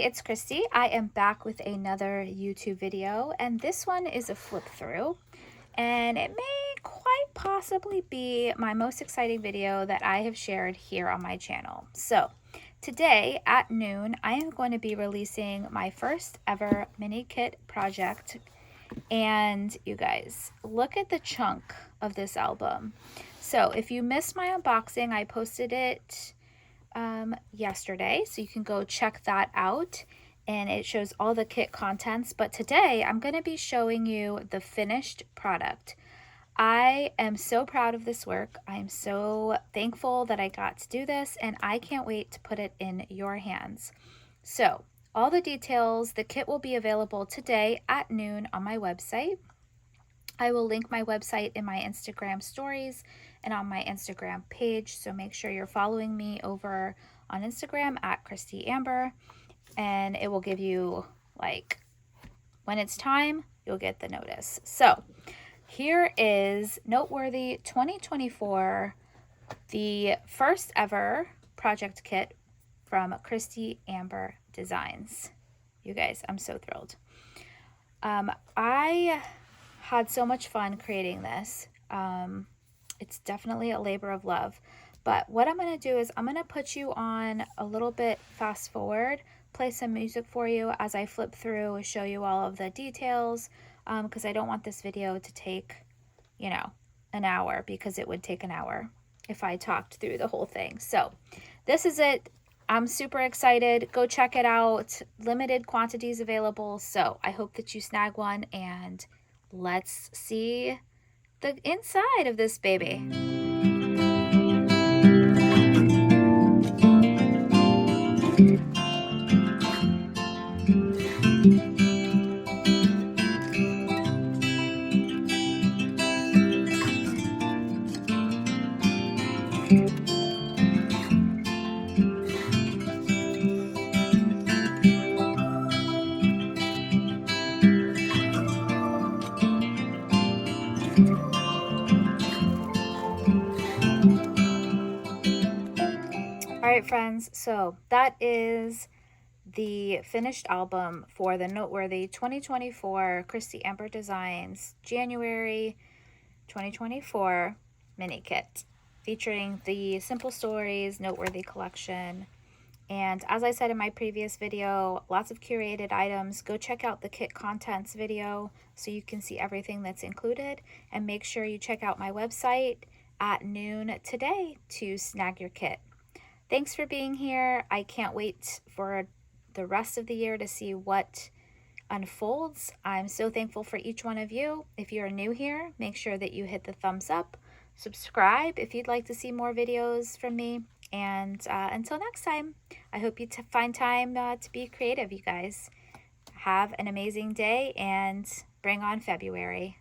it's Christy. I am back with another YouTube video, and this one is a flip through, and it may quite possibly be my most exciting video that I have shared here on my channel. So today at noon, I am going to be releasing my first ever mini kit project, and you guys, look at the chunk of this album. So if you missed my unboxing, I posted it yesterday, so you can go check that out, and it shows all the kit contents. But today I'm going to be showing you the finished product. I am so proud of this work. I'm so thankful that I got to do this, and I can't wait to put it in your hands. So all the details, the kit will be available today at noon on my website. I will link my website in my Instagram stories and on my Instagram page, so make sure you're following me over on Instagram at Christie Amber, and it will give you, like, when it's time, you'll get the notice. So here is Noteworthy 2024, the first ever project kit from Christie Amber Designs. You guys, I'm so thrilled. I had so much fun creating this. It's definitely a labor of love, but what I'm going to do is I'm going to put you on a little bit fast forward, play some music for you as I flip through, show you all of the details, because I don't want this video to take, you know, an hour, because it would take an hour if I talked through the whole thing. So this is it. I'm super excited. Go check it out. Limited quantities available, so I hope that you snag one, and let's see the inside of this baby. All right, friends, so that is the finished album for the Noteworthy 2024 Christie Amber Designs January 2024 mini kit, featuring the Simple Stories Noteworthy collection. And as I said in my previous video, lots of curated items. Go check out the kit contents video so you can see everything that's included, and make sure you check out my website at noon today to snag your kit. Thanks for being here. I can't wait for the rest of the year to see what unfolds. I'm so thankful for each one of you. If you're new here, make sure that you hit the thumbs up, subscribe if you'd like to see more videos from me, and until next time, I hope you find time to be creative, you guys. Have an amazing day, and bring on February.